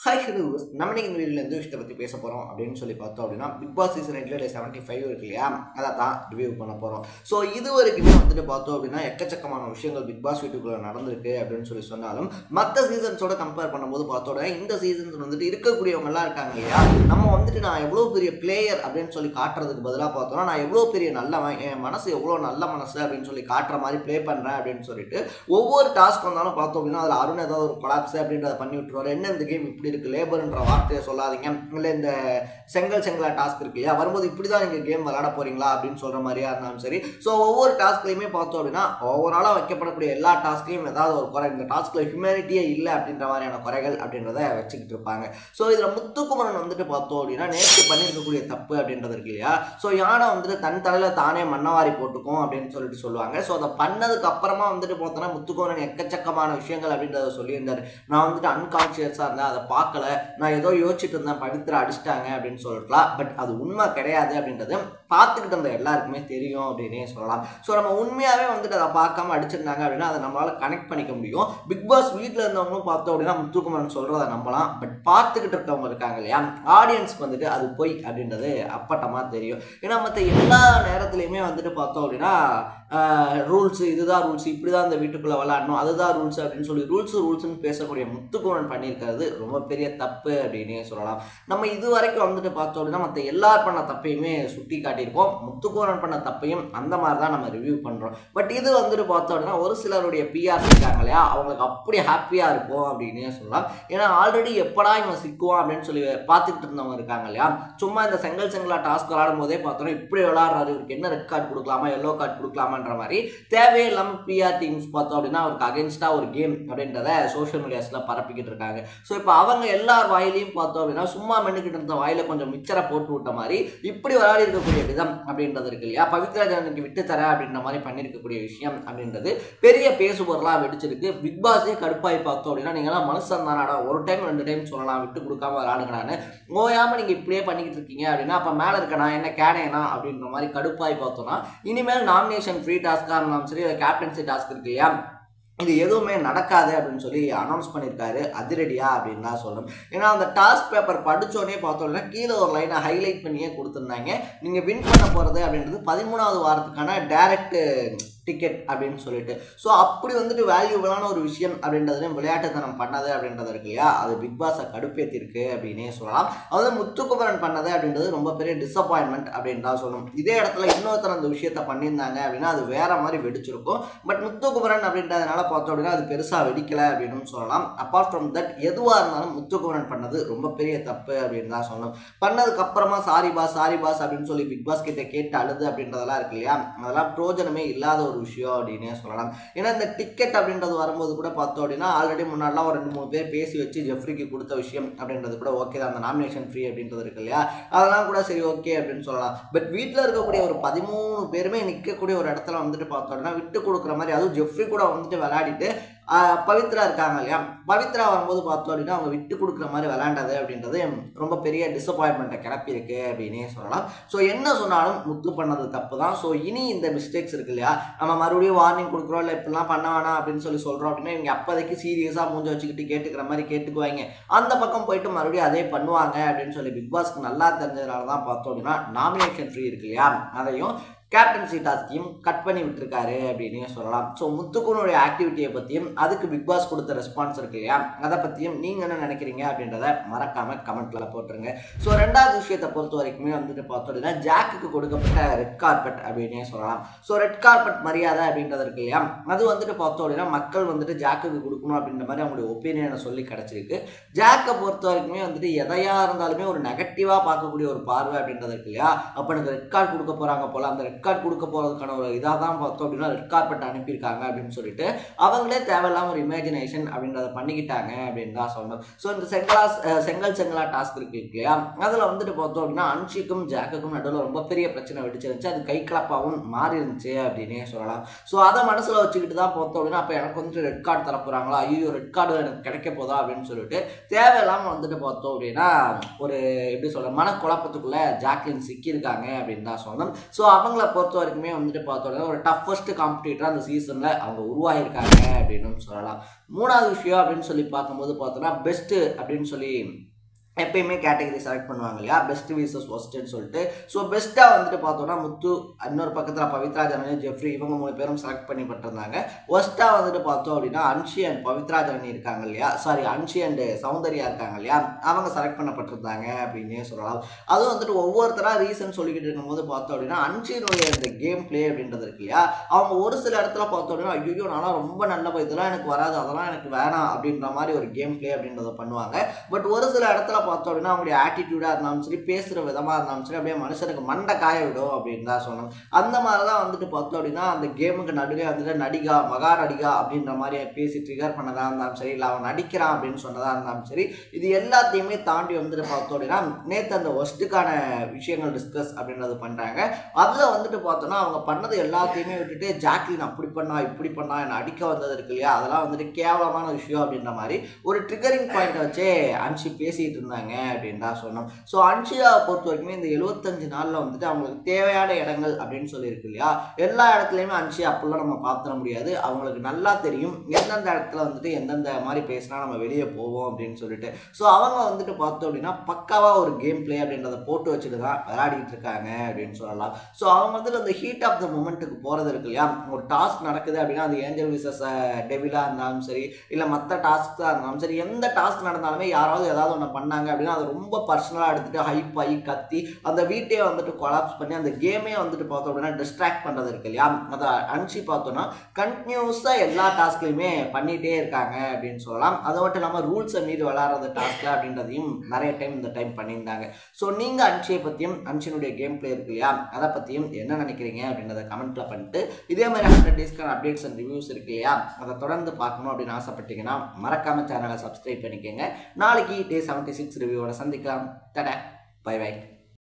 Hi Hughes நம்ம இன்னைக்கு இந்த வீடியோவில் எந்த விஷயத்தை பற்றி பேச போகிறோம் அப்படின்னு சொல்லி பார்த்தோம் அப்படின்னா பிக் பாஸ் சீசன் 75 இருக்கு இல்லையா, அதை தான் ரிவ்யூ பண்ண போகிறோம். ஸோ இது வரைக்குமே வந்துட்டு பார்த்தோம் அப்படின்னா எக்கச்சக்கமான விஷயங்கள் பிக் பாஸ் வீட்டுக்குள்ளே நடந்திருக்கு அப்படின்னு சொல்லி சொன்னாலும் மற்ற சீசன்ஸோட கம்பேர் பண்ணும்போது பார்த்தோட இந்த சீசன்ஸ் வந்துட்டு இருக்கக்கூடியவங்கலாம் இருக்காங்க இல்லையா, நம்ம வந்துட்டு நான் எவ்வளோ பெரிய பிளேயர் அப்படின்னு சொல்லி காட்டுறதுக்கு பதிலாக பார்த்தோன்னா நான் எவ்வளோ பெரிய நல்லவன், என் மனசு எவ்வளோ நல்ல மனசு அப்படின்னு சொல்லி காட்டுற மாதிரி ப்ளே பண்ணுறேன் அப்படின்னு சொல்லிட்டு ஒவ்வொரு டாஸ்க் வந்தாலும் பார்த்தோம் அப்படின்னா அதில் அருண் ஏதாவது ஒரு கொலாப்ஸ் அப்படின்றத பண்ணி விட்டுருவார். என்ன இந்த கேம் இப்படி இருக்கு, லேபர்ன்ற வார்த்தையை சொல்லாதீங்க, இல்லை இந்த செங்கலா டாஸ்க் இருக்கு இல்லையா, வரும்போது இப்படி தான் நீங்கள் கேம் விளையாட போறீங்களா அப்படின்னு சொல்ற மாதிரியா இருந்தாலும் சரி. ஸோ ஒவ்வொரு டாஸ்க்லையுமே பார்த்தோம் அப்படின்னா ஓவராலாக வைக்கப்படக்கூடிய எல்லா டாஸ்க்லையும் ஏதாவது ஒரு குறை, இந்த டாஸ்க்ல ஹியூமனிட்டியே இல்லை அப்படின்ற மாதிரியான குறைகள் அப்படின்றத வச்சுக்கிட்டு இருப்பாங்க. ஸோ இதில் முத்துக்குமரன் வந்துட்டு பார்த்தோம் அப்படின்னா நேற்று பண்ணியிருக்கக்கூடிய தப்பு அப்படின்றது இருக்கு இல்லையா, ஸோ யானை வந்துட்டு தன் தலையில் தானே மண்ணவாரி போட்டுக்கும் அப்படின்னு சொல்லிட்டு சொல்லுவாங்க. ஸோ அதை பண்ணதுக்கு அப்புறமா வந்துட்டு பார்த்தோன்னா முத்துக்குமரன் எக்கச்சக்கமான விஷயங்கள் அப்படின்றத சொல்லியிருந்தாரு. நான் வந்துட்டு அன்கான்சியஸாக இருந்தேன், அதை பார்க்கல, நான் ஏதோ யோசிச்சுட்டு இருந்தேன், பவித்ரா அடிச்சிட்டாங்க அப்படின்னு சொல்லலாம். பட் அது உண்மை கிடையாது அப்படின்றது பார்த்துக்கிட்டு இருந்த எல்லாருக்குமே தெரியும் அப்படின்னே சொல்லலாம். ஸோ நம்ம உண்மையாகவே வந்துட்டு அதை பார்க்காம அடிச்சிருந்தாங்க அப்படின்னா அதை நம்மளால கனெக்ட் பண்ணிக்க முடியும். பிக் பாஸ் வீட்டில் இருந்தவங்களும் பார்த்தோம் அப்படின்னா முத்துக்குமரன் சொல்றதை நம்பலாம். பட் பார்த்துக்கிட்டு இருக்கவங்க இருக்காங்க இல்லையா, ஆடியன்ஸ்க்கு வந்துட்டு அது பொய் அப்படின்றது அப்பட்டமா தெரியும். ஏன்னா மற்ற எல்லா நேரத்துலையுமே வந்துட்டு பார்த்தோம் அப்படின்னா ரூல்ஸ், இதுதான் ரூல்ஸ், இப்படி தான் இந்த வீட்டுக்குள்ளே விளையாடணும், அதுதான் ரூல்ஸ் அப்படின்னு சொல்லி ரூல்ஸ்னு பேசக்கூடிய முத்துக்குமரன் பண்ணியிருக்கிறது ரொம்ப பெரிய தப்பு அப்படின்னே சொல்லலாம். நம்ம இது வரைக்கும் வந்துட்டு பார்த்தோம் அப்படின்னா மற்ற எல்லார் பண்ண தப்பையுமே சுட்டி காட்டியிருக்கோம், முத்துக்குமரன் பண்ண தப்பையும் அந்த மாதிரி தான் நம்ம ரிவ்யூ பண்ணுறோம். பட் இது வந்துட்டு பார்த்தோம் அப்படின்னா ஒரு சிலருடைய பிஆர் இருக்காங்க இல்லையா, அவங்களுக்கு அப்படி ஹாப்பியாக இருக்கும் அப்படின்னே சொல்லலாம். ஏன்னா ஆல்ரெடி எப்படா இவன் சிக்குவான் அப்படின்னு சொல்லி பார்த்துக்கிட்டு இருந்தவங்க இருக்காங்க இல்லையா, சும்மா இந்த செங்கலா டாஸ்க் விளாடும் போதே பார்த்தோன்னா இப்படி விளாட்றாரு, இவருக்கு என்ன ரெட் கார்டு கொடுக்கலாமா, எல்லோ கார்டு கொடுக்கலாமான்ற மாதிரி தேவையே இல்லாமல் பிஆர் டீம்ஸ் பார்த்தோம் அப்படின்னா அவருக்கு அகேன்ஸ்டா ஒரு கேம் அப்படின்றத சோஷியல் மீடியாஸ்ல பரப்பிக்கிட்டு இருக்காங்க. ஸோ இப்போ அவங்க எல்லார் வாயிலையும் பார்த்தோம் அப்படின்னா சும்மா மென்னுக்கிட்டு இருந்த வாயில கொஞ்சம் மிச்சரை போட்டு விட்ட மாதிரி இப்படி விளையாடி இருக்கக்கூடிய விதம் அப்படின்றது இருக்கு இல்லையா, பவித்ரா ஜனனுக்கு விட்டு தர அப்படின்ற மாதிரி பண்ணியிருக்கக்கூடிய விஷயம் அப்படின்றது பெரிய பேசுபொருளாக வெடிச்சிருக்கு. பிக் பாஸே கடுப்பாய் பார்த்தோம் அப்படின்னா நீங்களாம் மனுஷன் தானாடா, ஒரு டைம் 2 டைம் சொல்லலாம், விட்டு கொடுக்காம விளையாடுங்கடான்னு, ஓயாம நீங்க இப்படியே பண்ணிக்கிட்டு இருக்கீங்க அப்படின்னா அப்ப மேல இருக்கனா என்ன கேனேனா அப்படின்ற மாதிரி கடுப்பாய் பார்த்தோம்னா இனிமேல் நாமினேஷன் ஃப்ரீ டாஸ்காக இருந்தாலும் சரி, கேப்டன்சி டாஸ்க் இருக்கு இல்லையா, இது எதுவுமே நடக்காது அப்படின்னு சொல்லி அனௌன்ஸ் பண்ணியிருக்காரு. அதிரடியா அப்படின்னு தான் சொல்லணும். ஏன்னா அந்த டாஸ்க் பேப்பர் படித்தோடனே பார்த்தோம்னா கீழே ஒரு லைனை ஹைலைட் பண்ணியே கொடுத்துருந்தாங்க, நீங்கள் வின் பண்ண போகிறது அப்படின்றது 13வது வாரத்துக்கான டைரக்ட் டிக்கெட் அப்படின்னு சொல்லிட்டு. ஸோ அப்படி வந்துட்டு வேல்யூபிளான ஒரு விஷயம் அப்படின்றதுலையும் விளையாட்டுத்தனம் பண்ணது அப்படின்றது இருக்கு இல்லையா, அது பிக் பாஸை கடுப்பேற்றிருக்கு அப்படின்னே சொல்லலாம். அதாவது முத்துக்குமரன் பண்ணது அப்படின்றது ரொம்ப பெரிய டிசப்பாயின்மெண்ட் அப்படின்னு தான் சொல்லணும். இதே இடத்துல இன்னொருத்தர் அந்த விஷயத்த பண்ணியிருந்தாங்க அப்படின்னா அது வேற மாதிரி வெடிச்சிருக்கும். பட் முத்துக்குமரன் அப்படின்றதுனால பார்த்தோம் அப்படின்னா அது பெருசாக வெடிக்கலை அப்படின்னு சொல்லலாம். அப்பார்ட் ஃப்ரம் தட் எதுவாக இருந்தாலும் முத்துக்குமரன் பண்ணது ரொம்ப பெரிய தப்பு அப்படின்னு தான் சொல்லணும். பண்ணதுக்கு அப்புறமா சாரி பாஸ் அப்படின்னு சொல்லி பிக் பாஸ் கிட்ட கேட்டு அழுது அப்படின்றதெல்லாம் இருக்கு இல்லையா, அதெல்லாம் பிரோஜனமே இல்லாத ஒரு விஷயம் அப்படின்னே சொல்லலாம். ஏன்னா இந்த டிக்கெட் அப்படின்றது வரும்போது கூட பார்த்தோம் அப்படின்னா ஆல்ரெடி முன்னாடிலாம் ஒரு 2-3 பேர் பேசி வச்சு ஜெஃப்ரிக்கு கொடுத்த விஷயம் அப்படின்றது கூட ஓகே தான், அந்த நாமினேஷன் ஃப்ரீ அப்படின்றது இருக்கு இல்லையா, அதெல்லாம் கூட சரி ஓகே அப்படின்னு சொல்லலாம். பட் வீட்டில் இருக்கக்கூடிய ஒரு 13 பேருமே நிற்கக்கூடிய ஒரு இடத்துல வந்துட்டு பார்த்தோம் அப்படின்னா விட்டு கொடுக்குற மாதிரி, அதுவும் ஜெஃப்ரி கூட வந்துட்டு விளையாடிட்டு பவித்ரா இருக்காங்க இல்லையா, பவித்ரா வரும்போது பார்த்தோம் அப்படின்னா அவங்க விட்டு கொடுக்குற மாதிரி விளையாண்டது அப்படின்றது ரொம்ப பெரிய டிசப்பாயின்மெண்ட்டை கிளப்பியிருக்கு அப்படின்னே சொல்லலாம். ஸோ என்ன சொன்னாலும் முத்து பண்ணது தப்பு தான். ஸோ இனி இந்த மிஸ்டேக்ஸ் இருக்கு இல்லையா, நம்ம மறுபடியும் வார்னிங் கொடுக்குறோம், இல்லை இப்படிலாம் பண்ண வேணாம் அப்படின்னு சொல்லி சொல்கிறோம் அப்படின்னா இவங்க அப்போதைக்கு சீரியஸாக மூஞ்ச வச்சுக்கிட்டு கேட்டுக்கிற மாதிரி கேட்டுக்குவாங்க, அந்த பக்கம் போயிட்டு மறுபடியும் அதே பண்ணுவாங்க அப்படின்னு சொல்லி பிக் பாஸ்க்கு நல்லா தெரிஞ்சதுனால தான் பார்த்தோம் அப்படின்னா நாமினேஷன் ஃப்ரீ இருக்கு இல்லையா, அதையும் கேப்டன்சி டாஸ்கையும் கட் பண்ணி விட்டுருக்காரு அப்படின்னே சொல்லலாம். ஸோ முத்துக்குனுடைய ஆக்டிவிட்டியை பற்றியும் அதுக்கு பிக் பாஸ் கொடுத்த ரெஸ்பான்ஸ் இருக்கு இல்லையா, அதை பற்றியும் நீங்கள் என்ன நினைக்கிறீங்க அப்படின்றத மறக்காம கமெண்ட்ல போட்டுருங்க. ஸோ ரெண்டாவது விஷயத்தை பொறுத்த வரைக்குமே வந்துட்டு பார்த்தோம்னா ஜாக்குக்கு கொடுக்கப்பட்ட ரெட் கார்பெட் அப்படின்னே சொல்லலாம். ஸோ ரெட் கார்பெட் மரியாதை அப்படின்றது இருக்கு இல்லையா, அது வந்துட்டு பார்த்தோம் அப்படின்னா மக்கள் வந்துட்டு ஜாக்குக்கு கொடுக்கணும் அப்படின்ற மாதிரி அவங்களுடைய ஒப்பீனியனை சொல்லி கிடச்சிருக்கு. ஜாக்கை பொறுத்த வரைக்குமே வந்துட்டு எதையா இருந்தாலுமே ஒரு நெகட்டிவாக பார்க்கக்கூடிய ஒரு பார்வை அப்படின்றது இருக்கு இல்லையா, அப்போ எனக்கு ரெட் கார்டு கொடுக்க போகிறாங்க போல, அந்த ரெட் கார்டு கொடுக்க போறதுக்கான ஒரு இதாக தான் பார்த்தோம் அப்படின்னா ரெட் கார்பெட் அனுப்பியிருக்காங்க அப்படின்னு சொல்லிட்டு அவங்களே தேவையில்லாம ஒரு இமேஜினேஷன் அப்படின்றத பண்ணிக்கிட்டாங்க அப்படின்னு தான் சொல்லணும். ஸோ இந்த செங்கலா டாஸ்க் இருக்கு இல்லையா, அதில் வந்துட்டு பார்த்தோம் அப்படின்னா அன்ஷிக்கும் ஜாக்குக்கும் நடுவில் ரொம்ப பெரிய பிரச்சனை வெடிச்சிருந்துச்சு, அது கை கலப்பாகவும் மாறி இருந்துச்சு அப்படின்னே சொல்லலாம். ஸோ அதை மனசில் வச்சுக்கிட்டு தான் பார்த்தோம் அப்படின்னா அப்போ எனக்கு வந்துட்டு ரெட் கார்டு தரப்போறாங்களா, ஐயோ ரெட் கார்டு எனக்கு கிடைக்க போதா அப்படின்னு சொல்லிட்டு தேவையில்லாமல் வந்துட்டு பார்த்தோம் அப்படின்னா ஒரு எப்படி சொல்ற மனக்குழப்பத்துக்குள்ள ஜாக்லின் சிக்கியிருக்காங்க அப்படின்னு தான் சொல்லணும். ஸோ அவங்கள பொறுத்த வரைக்குமே வந்துட்டு பார்த்தோன்னா ஒரு டஃபஸ்ட் காம்படிட்டராக அந்த சீசனில் அவங்க உருவாகியிருக்காங்க அப்படின்னு சொல்லலாம். மூணாவது விஷயம் அப்படின்னு சொல்லி பார்க்கும்போது பார்த்தோன்னா பெஸ்ட்டு அப்படின்னு சொல்லி எப்பயுமே கேட்டகரி செலக்ட் பண்ணுவாங்க இல்லையா, பெஸ்ட் விசஸ் ஒஸ்ட்னு சொல்லிட்டு. ஸோ பெஸ்ட்டாக வந்துட்டு பார்த்தோன்னா முத்து, இன்னொரு பக்கத்தில் பவித்ரா ஜனனி, ஜெஃப்ரி, இவங்க 3 பேரும் செலக்ட் பண்ணப்பட்டிருந்தாங்க. ஒஸ்ட்டாக வந்துட்டு பார்த்தோம் அப்படின்னா அன்ஷி அண்ட் பவித்ரா ஜனனி இருக்காங்க இல்லையா, சாரி அன்ஷி அண்ட் சௌந்தர்யா இருக்காங்க இல்லையா, அவங்க செலக்ட் பண்ணப்பட்டிருந்தாங்க அப்படின்னே சொல்லலாம். அதுவும் வந்துட்டு ஒவ்வொருத்தராக ரீசன் சொல்லிக்கிட்டு இருக்கும்போது பார்த்தோம் அப்படின்னா அன்ஷியினுடைய இந்த கேம் பிளே அப்படின்றது இருக்கு இல்லையா, அவங்க ஒரு சில இடத்துல பார்த்தோம் அப்படின்னா ஐயோ நானா ரொம்ப நல்ல இதெல்லாம் எனக்கு வராது, அதெல்லாம் எனக்கு வேணாம் அப்படின்ற மாதிரி ஒரு கேம் பிளே அப்படின்றத பண்ணுவாங்க. பட் ஒரு சில இடத்துல பார்த்தோம் அப்படின்னா அவங்களுடைய ஆட்டிடியூடாக இருந்தாலும் சரி, பேசுகிற விதமாக இருந்தாலும் சரி, அப்படியே மனுஷனுக்கு மண்டை காய விடும் அப்படின்னு தான் சொல்லணும். அந்த மாதிரி தான் வந்துட்டு பார்த்தோம் அப்படின்னா அந்த கேமுக்கு நடுவே வந்துட்டு நடிகா, மகா நடிகா அப்படின்ற மாதிரி பேசி ட்ரிகர் பண்ணதாக இருந்தாலும் சரி, இல்லை அவன் நடிக்கிறான் அப்படின்னு சொன்னதாக இருந்தாலும் சரி, இது எல்லாத்தையுமே தாண்டி வந்துட்டு பார்த்தோம் அப்படின்னா நேற்று அந்த ஒஸ்ட்டுக்கான விஷயங்கள் டிஸ்கஸ் அப்படின்றது பண்ணுறாங்க. அதில் வந்துட்டு பார்த்தோன்னா அவங்க பண்ணது எல்லாத்தையுமே விட்டுட்டு ஜாக்லின் அப்படி பண்ணா இப்படி பண்ணா என்னை அடிக்க வந்தது இருக்கு இல்லையா, அதெல்லாம் வந்துட்டு கேவலமான விஷயம் அப்படின்ற மாதிரி ஒரு ட்ரிகரிங் பாயிண்ட் வச்சே அன்ஷி பேசிகிட்டு இருந்தாங்க அப்படின்னு தான் சொன்னோம். ஸோ அன்ஷியாவை பொறுத்த வரைக்குமே இந்த 75 நாளில் வந்துட்டு அவங்களுக்கு தேவையான இடங்கள் அப்படின்னு சொல்லியிருக்கு இல்லையா, எல்லா இடத்துலையுமே அன்ஷியா அப்படிலாம் நம்ம பார்த்துட முடியாது. அவங்களுக்கு நல்லா தெரியும் எந்தெந்த இடத்துல வந்துட்டு எந்தெந்த மாதிரி பேசினா நம்ம வெளியே போவோம் அப்படின்னு சொல்லிட்டு. ஸோ அவங்க வந்துட்டு பார்த்தோம் அப்படின்னா பக்காவாக ஒரு கேம் பிளே அப்படின்றத போட்டு வச்சுட்டு தான் விளையாடிட்டு இருக்காங்க அப்படின்னு சொல்லலாம். ஸோ அவங்க வந்துட்டு அந்த ஹீட் ஆஃப் த மூமெண்ட்டுக்கு போகிறது இருக்கு இல்லையா, ஒரு டாஸ்க் நடக்குது அப்படின்னா அது ஏஞ்சல் விசஸ் டெவிலாக இருந்தாலும் சரி, இல்லை மற்ற டாஸ்க்காக இருந்தாலும் சரி, எந்த டாஸ்க் நடந்தாலுமே யாராவது ஏதாவது ஒன்று பண்ணாங்க அப்படின்னா அது ரொம்ப பர்சனலாக எடுத்துகிட்டு ஹைப் ஆகி கத்தி அந்த வீட்டையே வந்துட்டு கொலாப்ஸ் பண்ணி அந்த கேமே வந்துட்டு பார்த்தோம் அப்படின்னா டிஸ்ட்ராக்ட் பண்ணுறது இருக்கு இல்லையா, அதை அன்ஷி பார்த்தோன்னா கண்டினியூஸாக எல்லா டாஸ்க்லையுமே பண்ணிகிட்டே இருக்காங்க அப்படின்னு சொல்லலாம். அது மட்டும் இல்லாமல் ரூல்ஸை மீறி விளாட்றது டாஸ்க்கு அப்படின்றதையும் நிறைய டைம் இந்த டைம் பண்ணியிருந்தாங்க. ஸோ நீங்கள் அன்ஷியை பற்றியும் அன்ஷினுடைய கேம் பிளே இருக்கு இல்லையா, அதை பற்றியும் என்ன நினைக்கிறீங்க அப்படின்றத கமெண்ட்டில் பண்ணிட்டு இதே மாதிரி 100 டேஸ்க்கான அப்டேட்ஸ் அண்ட் ரிவ்யூஸ் இருக்கு இல்லையா, அதை தொடர்ந்து பார்க்கணும் அப்படின்னு ஆசைப்பட்டீங்கன்னா மறக்காமல் சேனலை சப்ஸ்கிரைப் பண்ணிக்கோங்க. நாளைக்கு டே 76 ரிவ்யூவோட சந்திக்கலாம். டடா, பை பை.